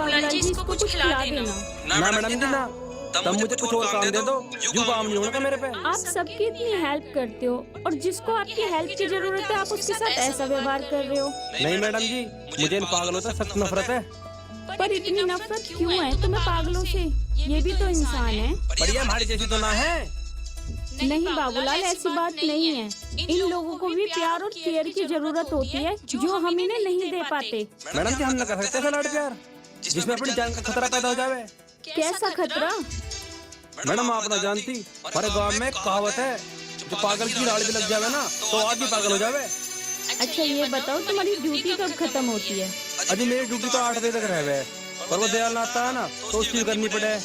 बाबूलाल जी इसको कुछ खिला देना। ना मैडम जी ना, तब मुझे कुछ और काम दे दो, यूं काम नहीं होगा मेरे पे। आप सबकी इतनी हेल्प करते हो और जिसको आपकी हेल्प की जरूरत है आप उसके साथ ऐसा व्यवहार कर रहे हो। नहीं मैडम जी, मुझे इन पागलों से सख्त नफरत है। पर इतनी नफरत क्यों है तुम्हें पागलों से? ये भी तो इंसान है। पर ये हमारी जैसी तो ना है। नहीं बाबूलाल, ऐसी बात नहीं है। इन लोगों को भी प्यार और केयर की जरूरत होती है जो हम इन्हें नहीं दे पाते। मैडम जी हम न कर सकते ऐसा लाड प्यार जिसमें अपनी जान का खतरा पैदा हो जावे। कैसा खतरा? मैडम आप ना जानती, हमारे गांव में एक कहावत है, जो पागल की राड़ भी लग जावे ना तो आदमी पागल हो जावे। अच्छा ये बताओ तुम्हारी ड्यूटी कब खत्म होती है? अजी मेरी ड्यूटी तो 8 बजे तक रहे, पर वो दयाल आता है ना तो उसकी करनी पड़े।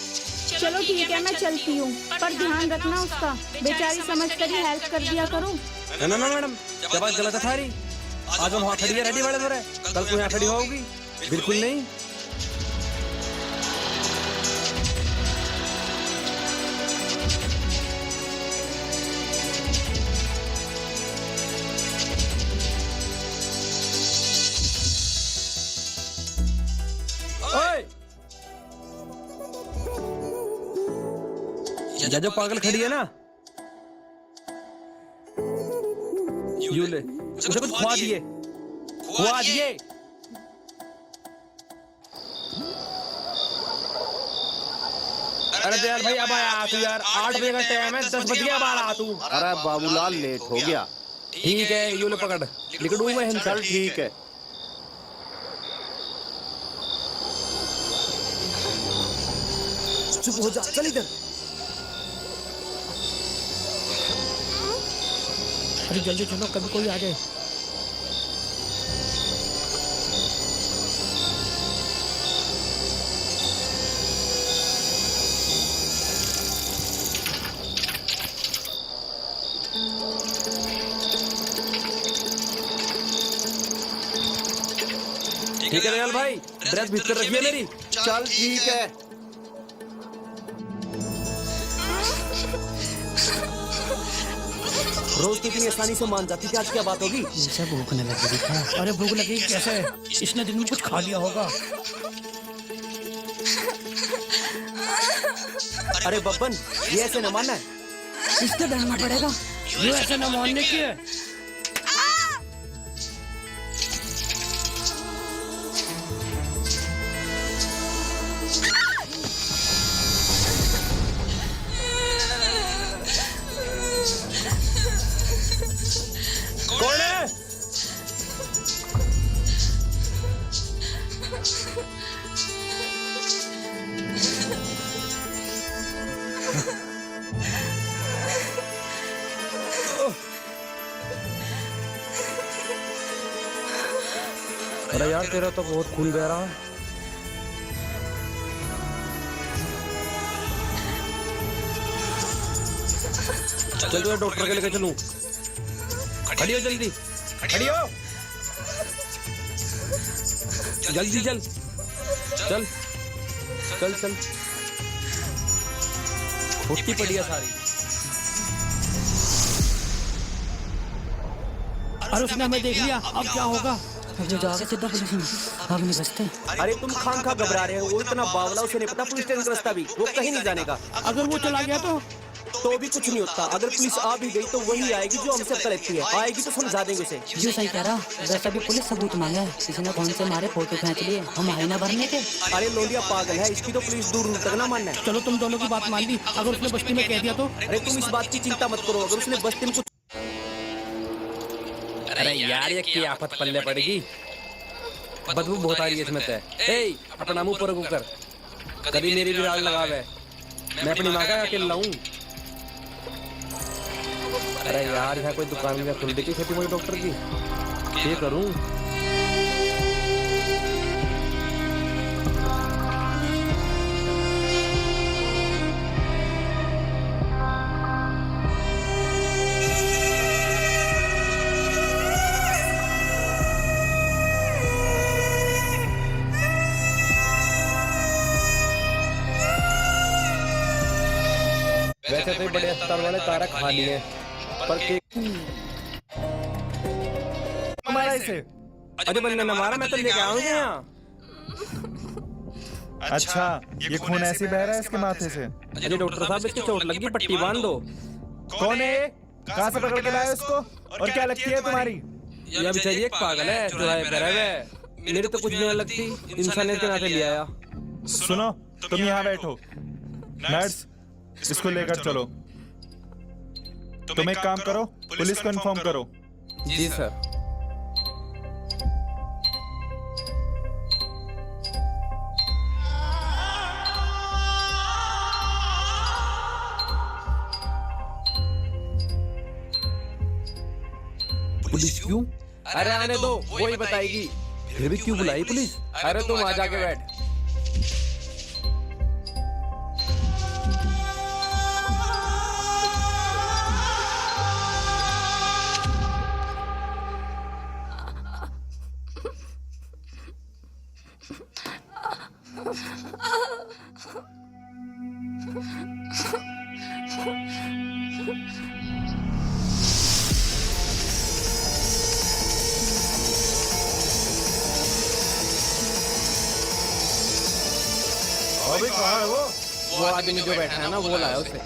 चलो ठीक है मैं चलती हूँ, पर ध्यान रखना उसका। बेचारी समझ कर ही हेल्प कर दिया करो। ना ना मैडम, क्या बात गलत है थारी? आज हम वहाँ खड़ी है रेडी वाले थोड़े, कल को यहाँ खड़ी होगी? बिल्कुल नहीं। जो पागल खड़ी है ना, यू ले उसे कुछ खुआ दिए, खुआ दिए। अरे दयाल भाई अब आया तू यार, 8 बजे का टाइम है, 10 बज गया अब आ रहा तू। अरे बाबूलाल लेट हो गया। ठीक है यू ले पकड़, लिख दूं मैं। चल ठीक है। चुप हो जा, चल इधर। अरे जल्दी चलो, कभी कोई आ जाए। ठीक है दयाल भाई, ड्रेस भीतर रखिए मेरी। चल ठीक है। रोज तो इतनी आसानी से मान जाती थी, आज क्या बात होगी? मुझे भूख नहीं लगी था। अरे भूख लगी कैसे? इसने दिन में कुछ खा लिया होगा। अरे बब्बन, ये ऐसे न मानना है। इससे डरना पड़ेगा। ये ऐसे न मानने की है। कौन है? अरे यार तेरा तो बहुत खून बह रहा है। चल तो डॉक्टर के लेके चलूं। खड़ी हो जल्दी, खड़ी हो जल्दी, चल चल चल चल। फुटती पड़ी है सारी। अरे उसने हमें देख लिया, अब क्या होगा? अब जो जाके सीधा पुलिस में भाग नहीं बचते। अरे तुम खान खा घबरा रहे हो, वो इतना बावला, उसे नहीं पता पुलिस स्टेशन का रास्ता भी, वो कहीं नहीं जाने का। अगर वो चला गया तो भी कुछ नहीं होता। अगर पुलिस आ भी गई तो वही आएगी जो हमसे कलेक्टी है, आएगी तो समझा देंगे उसे। जो सही कह रहा, वैसा भी पुलिस सबूत मांगा है। किसी ने कौन से मारे फोटो खींच लिए, हम आए ना भरने के। अरे लोलिया पागल है, इसकी तो पुलिस दूर दूर तक ना मानना है। चलो तुम दोनों की बात मान ली, अगर उसने बस्ती में कह दिया तो? अरे तुम इस बात की चिंता मत करो, अगर उसने बस्ती में कुछ। अरे यार ये क्या आफत पल्ले पड़ेगी, बदबू बहुत आ रही है इसमें से। ए अपना मुंह पर कर, कभी मेरी भी राल लगावे, मैं अपनी माँ का अकेला हूँ। अरे यार यहाँ कोई दुकान में खुल देखी छोटी मोटी डॉक्टर की, ये करूँ? वैसे तो बड़े अस्पताल वाले तारा खा लिए, पर मारा इसे। अरे बंदे ने मारा, मैं तो लेके आऊंगा यहाँ। अच्छा, ये खून ऐसे बह रहा है इसके माथे से। अरे डॉक्टर साहब, इसकी चोट लगी, पट्टी बांध दो। कौन है ये? कहाँ से पकड़ के लाए इसको? और क्या लगती है तुम्हारी? यह बेचारी एक पागल है, चुराए पैरा है। मेरी तो कुछ नहीं लगती, इंसानियत के नाते ले आया। सुनो, तुम यहाँ बैठो। नर्स, इसको लेकर चलो। तुम एक काम करो, पुलिस को इन्फॉर्म करो। जी सर। पुलिस क्यों? अरे आने दो, वो ही बताएगी। फिर भी क्यों बुलाई पुलिस? अरे तुम आ जाके बैठ। अभी कहाँ है वो आदमी जो बैठा है ना, वो लाया उसे।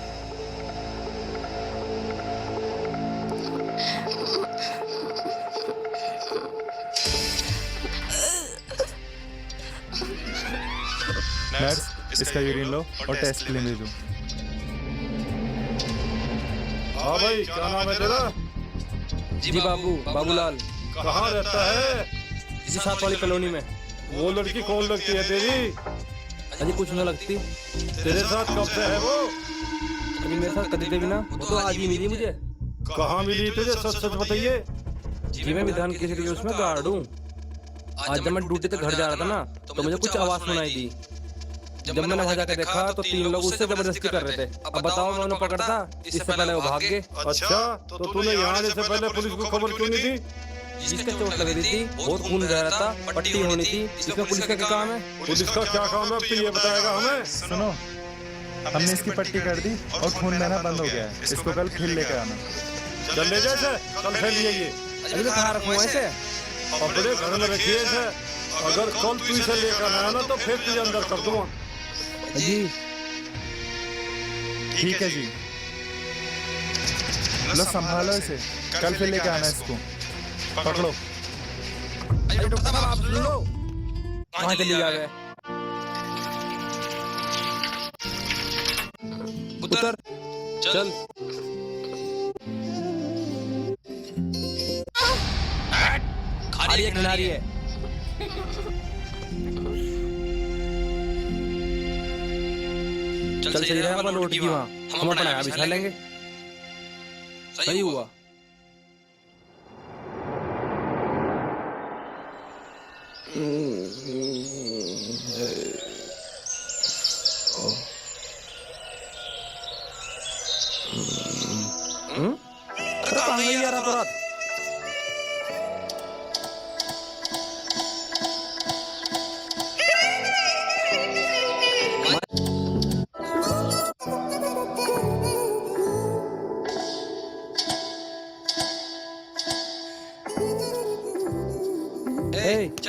नर्स, इसका यूरिन लो और टेस्ट के लिए भेजो। हाँ भाई, क्या नाम है तेरा? जी बाबू, बाबूलाल। कहाँ रहता है? इसी साथ वाली कॉलोनी में। वो लड़की कौन लगती है तेरी? अजी कुछ न लगती। तेरे साथ कब से है वो? कभी मेरे साथ कभी भी ना, वो तो आज ही मिली मुझे। कहाँ मिली तुझे? सच सच बताइए। जी मैं विधान केसरी के उसमें गार्ड हूँ। आज जब मैं ड्यूटी से घर जा रहा था ना, तो मुझे कुछ आवाज सुनाई दी। जब मैंने वहां जाकर देखा तो 3 लोग उससे जबरदस्ती कर रहे थे। अब बताओ, मैं उन्हें पकड़ता, इससे पहले वो भाग गए। अच्छा, तो तूने यहाँ आने से पहले पुलिस को खबर क्यों नहीं दी? जिसका चोट लग रही थी, बहुत खून बह रहा था, पट्टी होनी थी। इसमें पुलिस का क्या काम है? पुलिस का क्या काम है, तो ये बताएगा हमें। सुनो, हमने इसकी पट्टी कर दी और खून बहना बंद हो गया है। इसको कल फिर लेकर आना। चल ले जैसे, कल फिर लिए ये। अभी तो कहाँ रखूँ ऐसे? अपने घर में रखिए इसे। अगर कल तू इसे लेकर आया ना, तो फिर तुझे अंदर कर दूंगा। जी ठीक है जी। लो संभालो इसे, कल फिर लेकर आना इसको। पकड़ो। अरे डॉक्टर साहब, आप सुन लो। कहाँ चली जा रहे? उतर, चल। खाली है, खिलाड़ी है। चल सही रहेगा, अपन लौट की वहाँ हम अपना यहाँ बिछा लेंगे। सही हुआ। अरे कहाँ गई यार रात?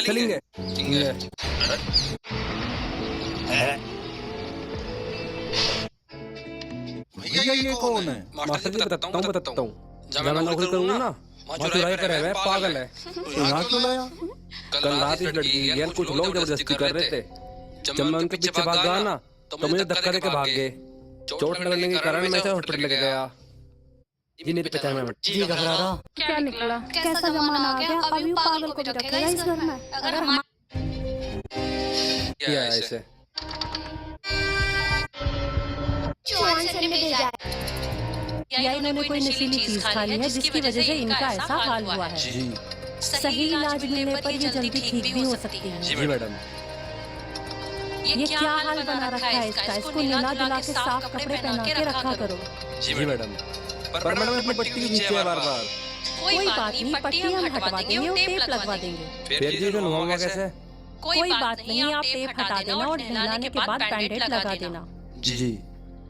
चलेंगे। भैया ये कौन है? मास्टर जी बताता हूँ। जब मैं नौकरी करूँगा ना, वहाँ चुराई पर है, पागल है। यहाँ क्यों लाया? कल रात इस लड़की की गैल कुछ लोग जबरदस्ती कर रहे थे। जब मैं उनके पीछे भाग गया ना, तो मुझे धक्का देके भाग गए। चोट लगने के कारण मैं इसे हॉस्पिटल लेके गया। जी नहीं पहचान में। जी घबरा रहा। क्या निकला? कैसा जमाना आ गया? अभी वो पागल को भी रखेगा इस घर में। अगर हम क्या है ऐसे? चोर से भेजा है। या इन्होंने कोई नशीली चीज खा ली है जिसकी वजह से इनका ऐसा हाल हुआ है। जी सही इलाज मिलने पर ये जल्दी ठीक भी हो सकती है। जी मैडम। ये क्या हाल बना रखा है इसका? इसको नीला धुला के साफ कपड़े पहना के रखा करो। जी मैडम। पर मैडम अपनी पट्टी खींचती है बार-बार। कोई बात नहीं, पट्टी हम हटवा देंगे और टेप लगवा देंगे। फिर जी तो नुआऊंगा कैसे? कोई बात नहीं, आप टेप हटा देना और नहलाने के बाद बैंडेज लगा देना। जी।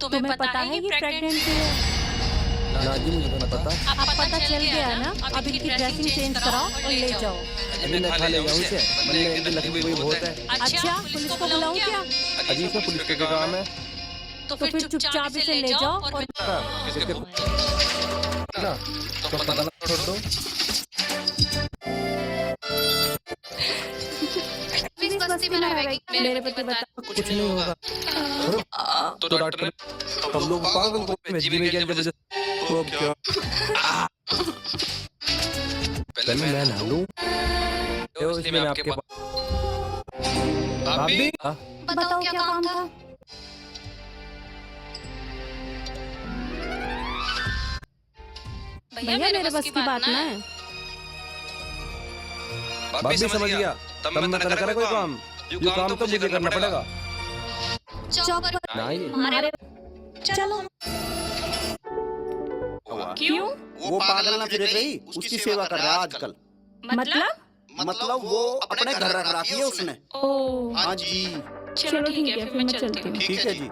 तुम्हें पता है ये प्रेग्नेंट है? ना जी मुझे तो ना पता। अब पता चल गया ना, अब इनकी ड्रेसिंग चेंज कराओ और ले जाओ। अभी मैं खा ले जाऊँ इसे, बनने इनकी लकड़ी कोई बहुत है। अच्छा, पुलिस को बुलाऊं क्या? अजी इसमें पुलिस का क्या काम है? तो फिर चुपचाप इसे ले जाओ और इसके ना तो पता ना छोड़ दो। इस बस्ती में रहेगी, मेरे पति बता। कुछ नहीं होगा। तो डॉक्टर हम लोग पागल को भेजी में क्या वजह तो अब क्या? पहले मैं नहा लूं। इसमें आपके पास भाभी बताओ क्या काम था? भैया मेरे बस की बात ना है। भाभी समझ गया। तब मैं तेरा करे कोई काम, ये काम तो मुझे करना पड़ेगा। नहीं हमारे चलो। क्यों? वो पागल ना फिर रही, उसकी सेवा कर रहा है आजकल। मतलब वो अपने घर रख रखी है उसने। ओ हाँ जी। चलो ठीक है, फिर मैं चलती हूँ। ठीक है जी।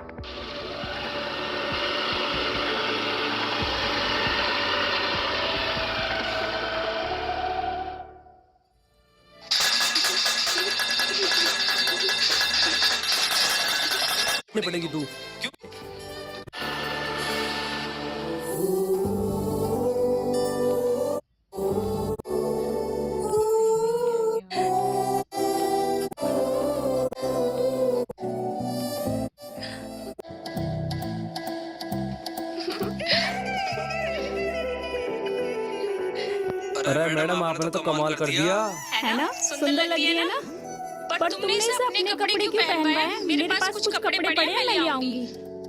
पड़ेगी तू। अरे मैडम आपने तो कमाल कर दिया। है ना, सुंदर लग रही है ना? पर तुमने इसे अपने कपड़े क्यों पहनवाए हैं? मेरे पास कुछ कपड़े पड़े हैं, मैं ले आऊंगी।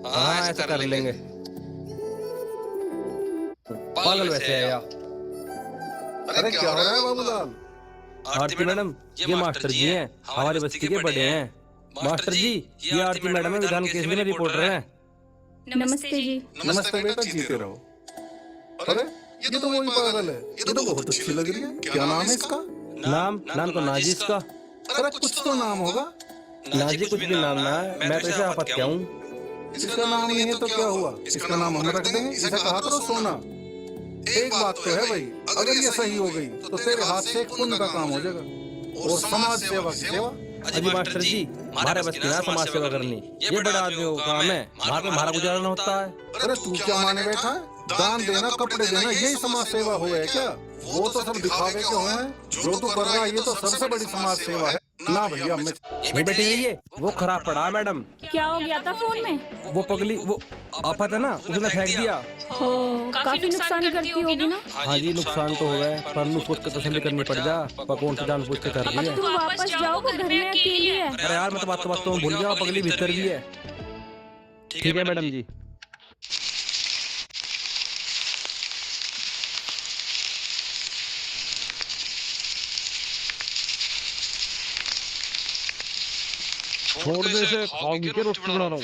हाँ ऐसा कर लेंगे। पागल वैसे है यार। अरे क्या हो रहा है बाबूलाल? आरती मैडम ये मास्टर जी हैं, हमारे बस्ती के बड़े हैं। मास्टर जी ये आरती मैडम है, विधान केंद्र में रिपोर्टर हैं। नमस्ते जी। नमस्ते बेटा, जीते रहो। अरे ये तो वही पागल है, ये तो बहुत अच्छी लग रही है। क्या नाम है इसका? नाम तो नाजी इसका। अरे कुछ तो नाम होगा। नाजी कुछ भी नाम ना है, मैं तो इसे आपत क्या हूँ। इसका नाम नहीं है तो क्या हुआ, इसका नाम हम रख देंगे। इसे कहा करो सोना। एक बात तो है भाई, अगर ये सही हो गई तो तेरे हाथ से एक पुण्य का काम हो जाएगा और समाज सेवा की सेवा। अजी मास्टर जी हमारे बस्ती में समाज सेवा करनी ये बड़ा आदमियों का काम है। वहाँ पे हमारा गुजारा होता है। अरे तू क्या माने बैठा है? दान देना, कपड़े देना, यही समाज सेवा हुआ है क्या? वो तो सब दिखावे के हुए हैं। जो तू कर रहा है ये तो सबसे बड़ी समाज सेवा है ना भैया। मैं ये बेटे ये वो खराब पड़ा है मैडम। क्या हो गया था फोन में? वो पगली वो आफत है ना, उसने फेंक दिया। हो काफी नुकसान करती होगी ना? हाँ जी नुकसान तो हो गए, पर नु सोच कर तसल्ली करनी पड़ जा। कौन सी जान पूछ के कर रही है। तुम वापस जाओ, वो घर में अकेली है। अरे यार मैं तो बात तो भूल गया, पगली भीतर भी है। ठीक है मैडम जी। छोड़ दे इसे, खाऊंगी के रोटी बना रहा हूँ।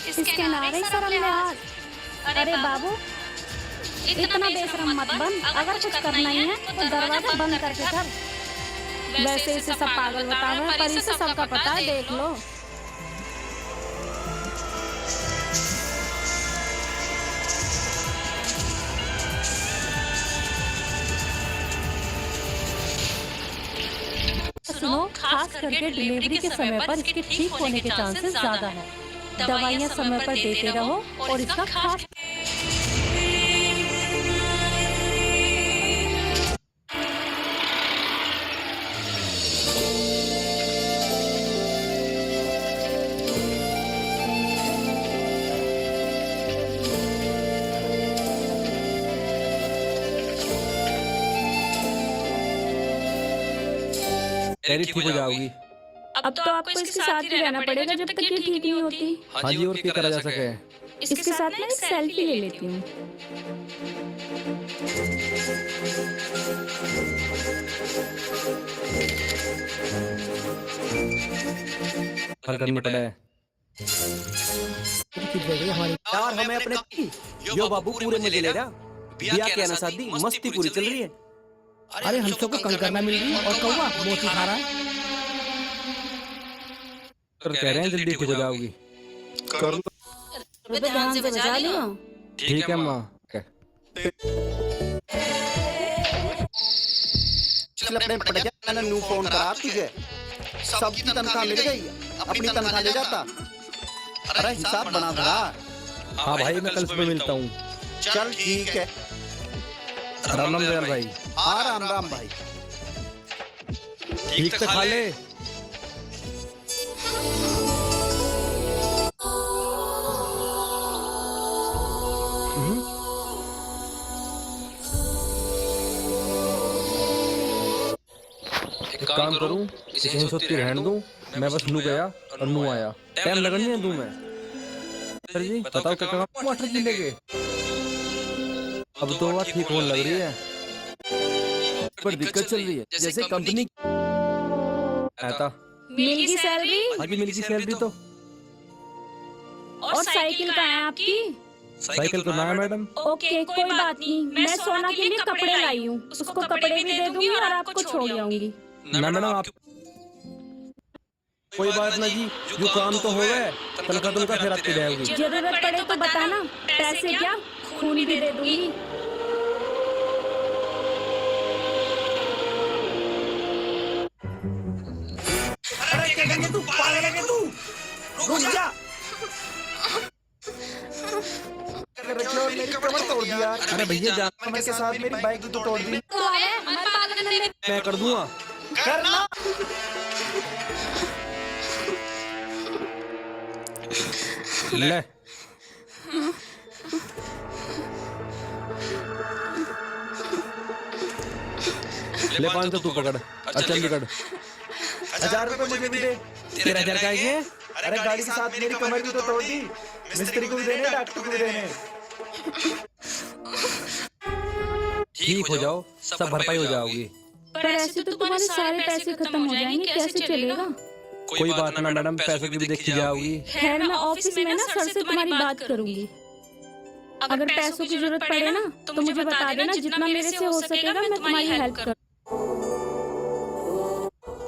इसके नारे शर्म लिहाज। अरे बाबू इतना बेशरम मत बन। अगर कुछ करना ही है तो दरवाजा बंद करके कर। वैसे इसे सब पागल बताए हैं, पर इसे सबका पता है, देख लो। सुनो, खास करके डिलीवरी के समय पर इसके ठीक होने के चांसेस ज्यादा है। दवाइयाँ समय पर देते रहो और इसका खास ठीक हो जाओगी। अब तो आपको इसके साथ ही रहना पड़ेगा जब तक ये ठीक नहीं होती। हाँ जी और क्या करा जा सके। इसके साथ मैं एक सेल्फी ले लेती हूँ। हल करनी पड़े। यार हमें अपने यो बाबू पूरे मजे ले रहा। बिया के ना शादी मस्ती पूरी चल रही है। अरे हम सबको कल करना मिल रही है और कौवा मोती खा रहा है। कह रहे हैं जल्दी ठीक हो जाओगी। कर लो। रुपए ध्यान से बजा लियो। ठीक है माँ। चल अपने पड़ गया, मैंने नू फोन करा तुझे। सबकी तनख्वाह मिल गई, अपनी तनख्वाह ले जाता। अरे हिसाब बना दरा। हाँ भाई मैं कल सुबह मिलता हूँ। चल ठीक है। राम राम दयाल भाई। हाँ राम राम भाई। ठीक से खा ले। एक काम करूं, इसे यहीं सोती रहने दूं। मैं बस नू गया और नू आया। टाइम लगने नहीं दूं मैं। सर जी बताओ क्या काम वाटर जी लेके। अब तो बात ठीक होने लग रही है, पर दिक्कत चल रही है। जैसे कंपनी आता मिल गई सैलरी आगे मिल गई सैलरी तो। और साइकिल कहाँ है आपकी? साइकिल तो ना है मैडम। ओके कोई बात नहीं, मैं सोना के लिए कपड़े लाई हूँ, उसको कपड़े भी दे दूंगी और आपको छोड़ जाऊंगी। ना मैडम आप कोई बात ना जी, जो काम तो हो गए तनख्वाह तुमका फिर आपकी रहेगी। जरूरत पड़े तो बताना, पैसे क्या खून भी दे दूंगी। अरे क्या करके तू पागल है तू? रुक जा। मेरी कमर तोड़ दिया। अरे भैया जा, कमर के साथ मेरी बाइक भी तो तोड़ दी। मैं कर दूंगा। करना। ले ले 500 तू पकड़। अच्छा निकल। 1000 रुपए मुझे भी दे। 13,000 का है। अरे गाड़ी के साथ मेरी कमर भी तो तोड़ दी। मिस्त्री को भी देने, डॉक्टर को भी देने। ठीक हो जाओ, सब भरपाई हो जाओगी। पर ऐसे तो तुम्हारे सारे पैसे खत्म हो जाएंगे, कैसे चलेगा? कोई बात ना मैडम, पैसों की भी देखी जाओगी। खैर मैं ऑफिस में ना सर से तुम्हारी बात करूंगी। अगर पैसों की जरूरत पड़े ना तो मुझे बता देना, जितना मेरे से हो सकेगा मैं तुम्हारी हेल्प कर।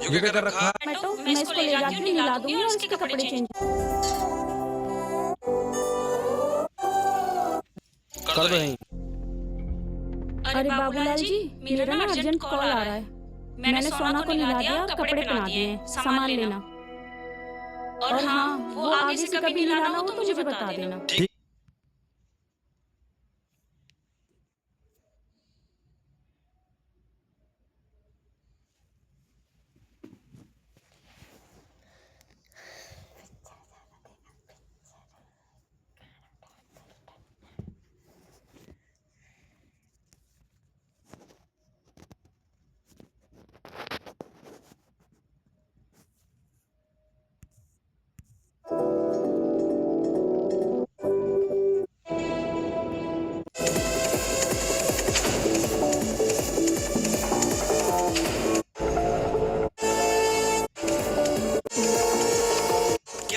ये क्या कर रखा है? मैं इसको ले जाके मिला दूंगी और इसके कपड़े चेंज कर दो यहीं। अरे बाबूलाल जी, मेरा ना अर्जेंट कॉल आ रहा है। मैंने सोना को निला दिया और कपड़े पहना दिए हैं, सामान लेना। और हाँ, वो आगे से कभी निलाना हो तो मुझे बता देना।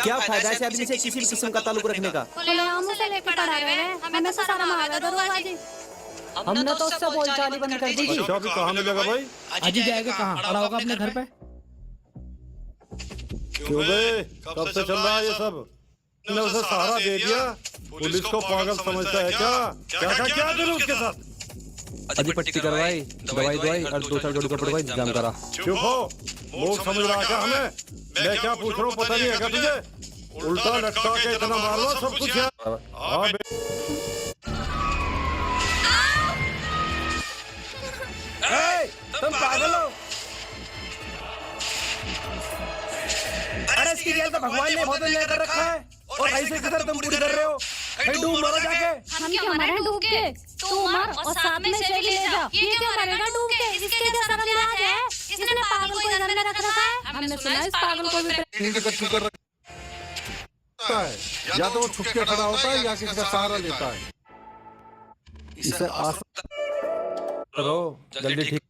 क्या फायदा है आदमी से किसी भी किस्म का ताल्लुक रखने का? खुलेआम से लेके पड़ा रहे हैं, हमें तो सारा मारा दरोबाजी। हमने तो उससे बोलचाल ही बंद कर दी। अच्छा भी कहाँ मिलेगा भाई? आज ही जाएगा कहाँ? खड़ा होगा अपने घर पे। क्यों बे? कब से चल रहा है ये सब? तुमने उसे सहारा दे दिया? पुलिस को पागल समझता है क्या? क्या करूं उसके साथ? अजी पट्टी करवाई, दवाई दवाई और 2-4 जोड़ी कपड़े का इंतजाम करा। चुप हो, लोग समझ रहा क्या हमें? मैं क्या पूछ रहा हूँ पता नहीं है क्या तुझे? उल्टा लटका के इतना मार लो सब कुछ यार। हाँ बे। तुम पागल हो? अरे इसकी जेल तो भगवान ने बहुत लेकर रखा है और ऐसे किधर तुम पूरी कर रहे हो? डूब मरो जाके। हम क्या मरे डूब के? तू मर और साथ में इसे भी ले जा। ये क्या मरेगा डूब के? इसके क्या शर्मनाक है? इसने पागल को घर में रख रखा है। हमने सुना इस पागल को भी इनके कच्चू कर रखा है। या तो वो छुप के खड़ा होता है या किसी का सहारा लेता है। इसे आस करो जल्दी ठीक।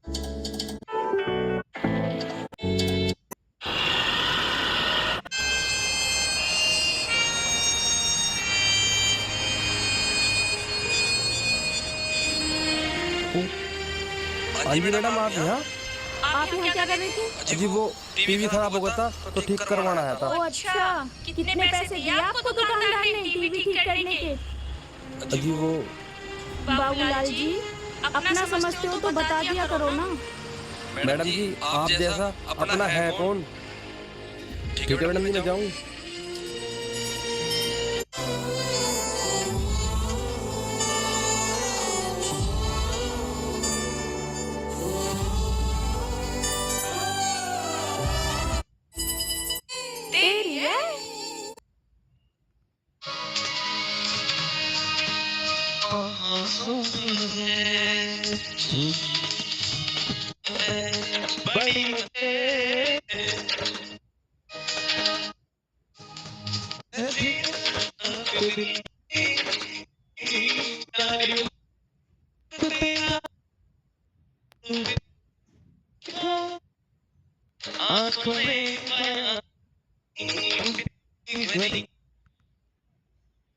पप्पू। हाँ जी मैडम, आप यहाँ? आप यहाँ क्या कर रही थी? जी वो टीवी खराब हो गया था तो ठीक करवाना आया था। ओ अच्छा, कितने पैसे दिए आपको दुकानदार ने टीवी ठीक करने के? जी वो बाबूलाल जी, अपना समझते हो तो बता दिया करो ना। मैडम जी, आप जैसा अपना है कौन? ठीक है मैडम जी, मैं जाऊँ? तेरी है?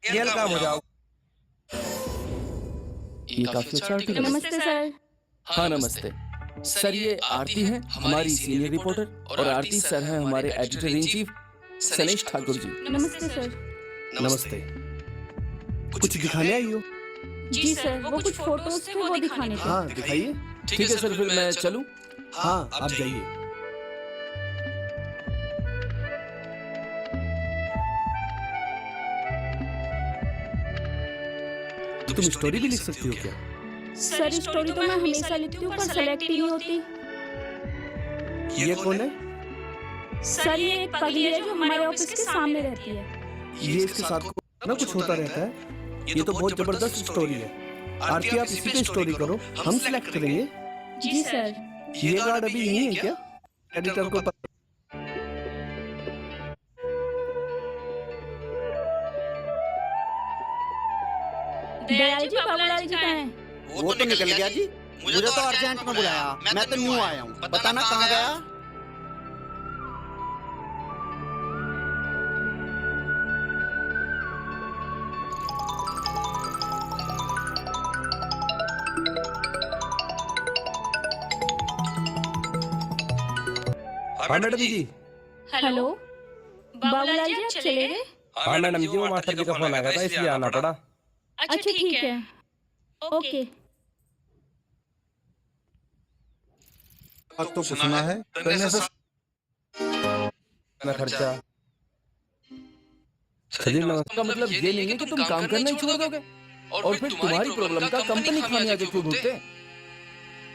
खेल काम हो जाओ। ये काफी अच्छा आर्टिकल है। नमस्ते सर। हाँ नमस्ते सर, ये आरती है हमारी सीनियर रिपोर्टर और आरती सर है हमारे editor in chief Sanesh Thakur ji. नमस्ते सर। नमस्ते। कुछ दिखाने आई हो? जी सर, वो कुछ फोटोज थे वो दिखाने थे। हाँ दिखाइए। ठीक है सर, फिर मैं चलूं? हाँ आप जाइए। तुम स्टोरी भी लिख सकती हो क्या? सर स्टोरी तो मैं हमेशा लिखती हूँ पर सेलेक्ट ही नहीं होती। ये कौन है? सर ये एक पगली है जो हमारे ऑफिस के सामने रहती है। ये इसके साथ ना कुछ होता रहता है। ये तो बहुत जबरदस्त स्टोरी है। आरती आप इसी पे स्टोरी करो, हम सिलेक्ट करेंगे। जी सर। ये गार्ड अभी यही है क्या? एडिटर को पता? दयाल जी, बाबूलाल जी कहाँ हैं? वो तो निकल गया जी, मुझे तो अर्जेंट में बुलाया, मैं तो न्यू आया हूँ, बताना कहाँ गया? हाँ मैडम जी। हेलो बाबूलाल जी, आप चले गए? हाँ मैडम जी, वो मास्टर जी का फोन आ गया था इसलिए आना पड़ा। अच्छा ठीक है, ओके। आज तो सुना है करने से ना खर्चा। सजीव नमस्कार। का मतलब ये नहीं है कि तुम काम करना ही छोड़ दोगे और फिर तुम्हारी प्रॉब्लम का कंपनी खामियाजा क्यों ढूंढते?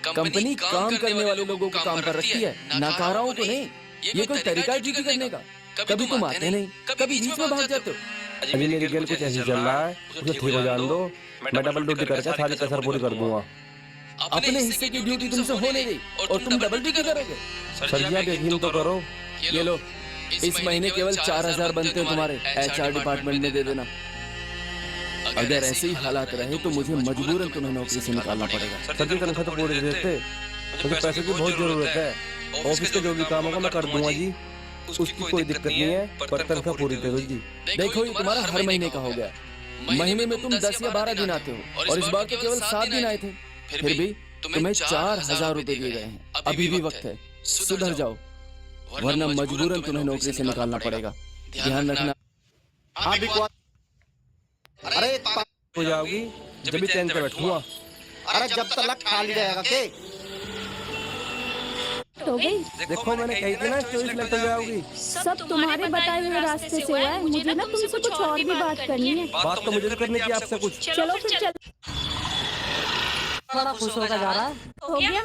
कंपनी काम करने वाले लोगों को काम पर रखती है, नाकाराओं को नहीं। ये कोई तरीका है ड्यूटी करने का? कभी तुम आते नहीं, कभी बीच में भाग जाते हो। अभी मेरी गेल कुछ ऐसी चल रहा है, उसे ठीक हो जान दो। मैं डबल ड्यूटी करके सारी कसर पूरी कर दूंगा। अपने हिस्से की ड्यूटी तुमसे हो नहीं रही और तुम डबल ड्यूटी करोगे? सर जी आप यकीन तो करो। ये लो, इस महीने केवल 4000 बनते हैं तुम्हारे, HR डिपार्टमेंट में दे देना। अगर ऐसे ही हालात रहे तो मुझे मजबूरन तुम्हें नौकरी से निकालना पड़ेगा। सर जी तनख्वाह तो पूरी देते, मुझे पैसे की बहुत जरूरत है। ऑफिस के जो भी काम होगा मैं कर दूंगा जी, उसकी कोई दिक्कत नहीं है, पर तनख्वाह पूरी दे दो जी। देखो ये तुम्हारा हर महीने का हो गया। महीने में तुम 10 या 12 दिन आते हो और इस बार तो केवल 7 दिन आए थे। फिर भी तुम्हें 4000 रुपए दिए गए हैं। अभी भी वक्त है, सुधर जाओ वरना मजबूरन तुम्हें नौकरी से निकालना पड़ेगा। ध्यान रखना। हाँ बिकवा, अरे हो जाओगी जब भी चैन पे बैठूंगा। अरे जब तक खाली रहेगा के? तो गई। देखो मैंने कही थी ना 24 लाख तक जाओगी। सब तुम्हारे बताए हुए रास्ते से हुआ है। मुझे ना तुमसे कुछ और भी बात करनी है। बात तो मुझे भी करनी थी आपसे कुछ। चलो फिर चल। बड़ा खुश होता जा रहा है। हो गया?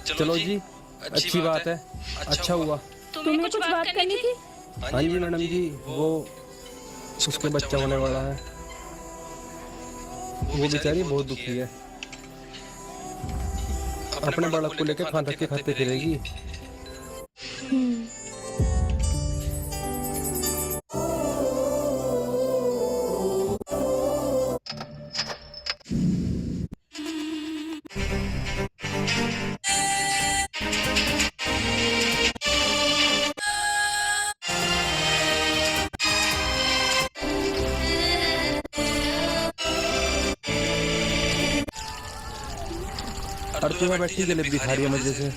चलो जी, अच्छी बात है, अच्छा हुआ। तुम्हें कुछ बात करनी थी? हाँ जी मैडम जी, वो उसके बच्चा होने वाला है, वो बेचारी बहुत दुखी है। अपने बालक को लेकर खान के खाते फिरेगी। और तुम्हें बैठी जलेबी दिखा रही है मजे से।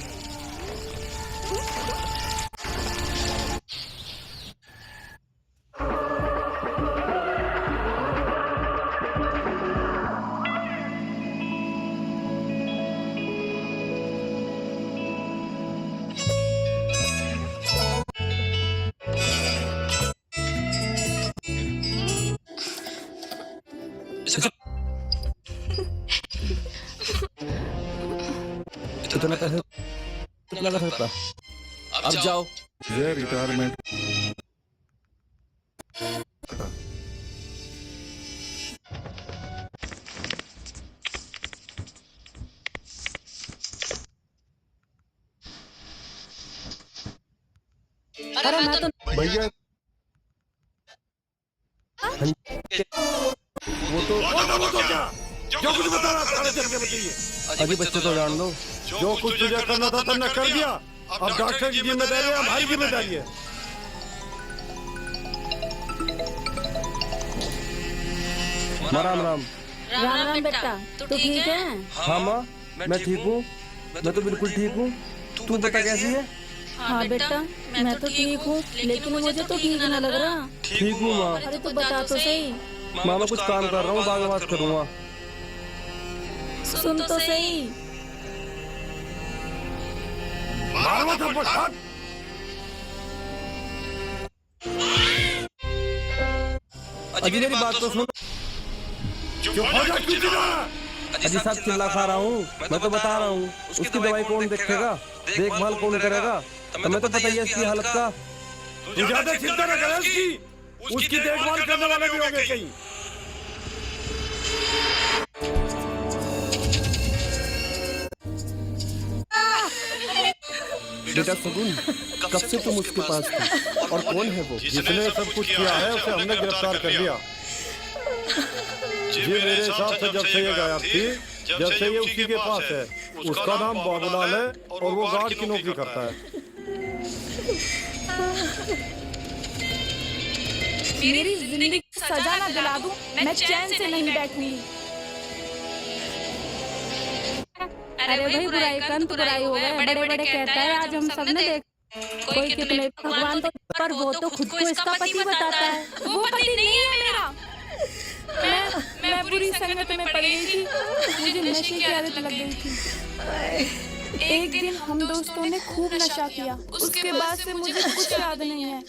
इतना पैसे कितना कर सकता? अब जाओ। ये रिटायरमेंट अरे मैं तो भैया वो तो क्या जो कुछ बता रहा था बताइए। अजी बच्चे तो जान दो। जो कुछ तुझे करना था तुमने कर दिया। अब डॉक्टर की जिम्मेदारी है, हमारी जिम्मेदारी है। राम राम। राम राम बेटा, तू ठीक है? हाँ माँ, मैं ठीक हूँ। मैं तो बिल्कुल ठीक हूँ। तू बता कैसी है? हाँ बेटा, मैं तो ठीक हूँ, लेकिन मुझे तो ठीक न लग रहा। ठीक हूँ माँ। अरे तू बता तो सही। माँ मैं कुछ काम कर रहा हूँ, बाद में बात करूँगा। सुन तो सही। अजी मेरी बात तो सुन। अजी साहब चिल्ला खा रहा हूँ, मैं तो बता रहा हूँ। उसकी दवाई कौन देखेगा, देखभाल कौन करेगा? तुम्हें तो पता ही है इसकी हालत का। तू ज्यादा चिंता न कर उसकी देखभाल करने वाले भी होंगे कहीं। बेटा सगुन, कब से तुम उसके पास थी और कौन है वो? जिसने सब कुछ किया है उसे हमने गिरफ्तार कर लिया। जी मेरे हिसाब से जब से ये गायब थी, जब से ये उसी के पास है। उसका नाम बाबूलाल है और वो गार्ड की नौकरी करता है। मेरी जिंदगी सजा न दिला दूं, मैं चैन से नहीं बैठूंगी। अरे भाई बुराई का अंत बुराई हो गए, बड़े बड़े कहता है आज हम सबने देख। कोई कितने भगवान तो, पर वो तो खुद को इसका पति बताता है। वो पति नहीं है मेरा। मैं बुरी संगत में पड़ गई थी, मुझे नशे की आदत लग गई थी। एक दिन हम दोस्तों ने खूब नशा किया, उसके बाद से मुझे कुछ याद नहीं है।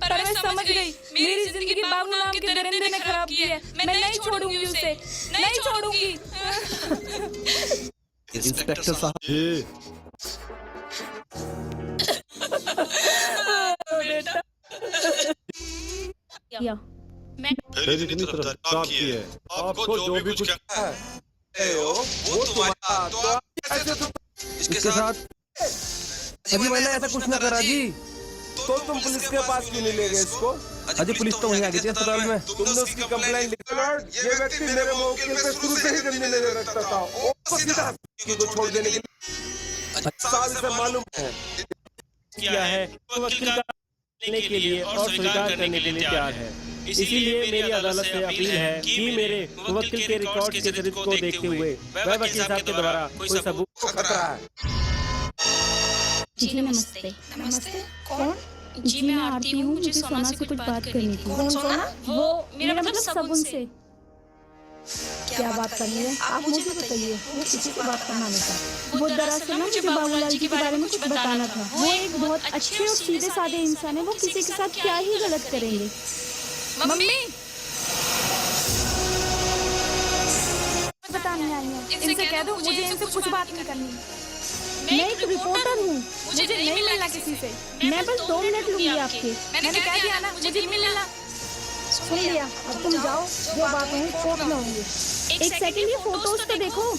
पर मैं समझ गई, मेरी जिंदगी बाबू नाम के दरिंदे ने खराब की है। मैं नहीं छोड़ूंगी उसे, नहीं छोड़ूंगी। इंस्पेक्टर साहब जी या फिर इतनी तरफ काम की है। आपको जो भी कुछ है वो तुम्हारा। इसके साथ अजी मैंने ऐसा कुछ ना करा जी। तो तुम पुलिस के पास क्यों नहीं ले गए इसको? अजी पुलिस तो वहीं आ गई थी अस्पताल में। तुमने उसकी कंप्लेंट लिखी। ये व्यक्ति मेरे मौके पे शुरू से ही गंदी नजर रखता था और सीधा को छोड़ देने के लिए साल से मालूम है किया है। वकील का लेने के लिए और स्वीकार करने के लिए तैयार है। इसीलिए मेरी अदालत से अपील है कि मेरे वकील के रिकॉर्ड के चरित्र को देखते हुए वह वकील साहब के द्वारा कोई सबूत को खतरा है। जी नमस्ते। नमस्ते। कौन? जी मैं आरती हूँ, मुझे सोना से कुछ बात करनी थी। कौन सोना? वो मेरा मतलब सगुन से। क्या बात करनी है? आप मुझे बताइए। वो किसी से बात करना नहीं था। वो दरअसल ना मुझे बाबूलाल जी के बारे में कुछ बताना था। वो एक बहुत अच्छे और सीधे साधे इंसान है। वो किसी के साथ क्या ही गलत करेंगे। मम्मी बताने आई हूँ, इनसे कह दो मुझे इनसे कुछ बात नहीं करनी। मैं एक रिपोर्टर हूँ, मुझे नहीं मिलना किसी से। मैं बस 2 मिनट लूंगी आपके। मैंने कह दिया ना मुझे नहीं मिलना। सुन लिया, अब तुम जाओ, जो बात है कोर्ट में होंगी। एक सेकंड ये फोटोज तो देखो।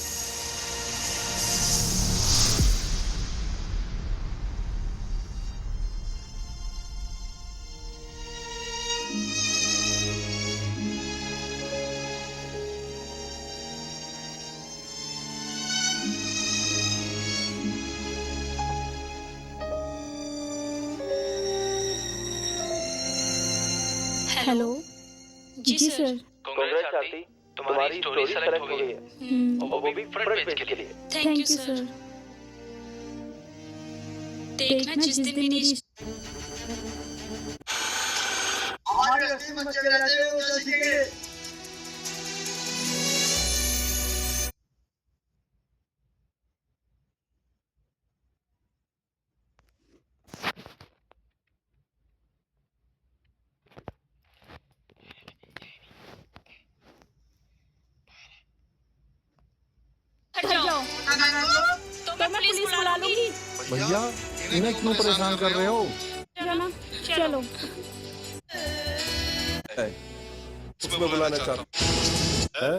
हेलो जी सर। कांग्रेस चाहती तुम्हारी स्टोरी सेलेक्ट हो गई है और वो भी फ्रंट पेज के लिए। Thank you sir. देखना जिस दिन मेरी हट जाओ तो मैं पुलिस बुला लूंगी। भैया इन्हें क्यों परेशान कर रहे हो? जाना चलो। उसमें बुलाना चाहता है।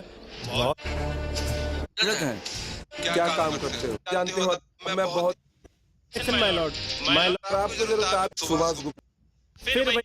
क्या काम करते हो? जानते हो मैं बहुत माय लॉर्ड, आपसे जरूरत है। सुभाष गुप्ता फिर वही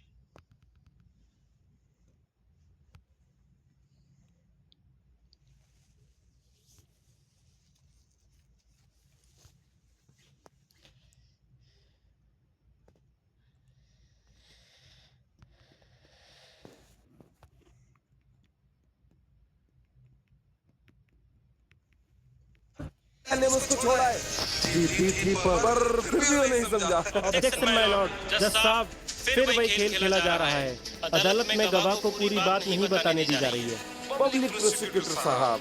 ने मुझको छोड़ा है। जीती थी पर फिर भी वो नहीं समझा। ऑब्जेक्शन माय लॉर्ड, जज साहब फिर वही खेल खेला जा रहा है। अदालत में गवाह को पूरी बात नहीं बताने दी जा रही है। पब्लिक प्रोसिक्यूटर साहब,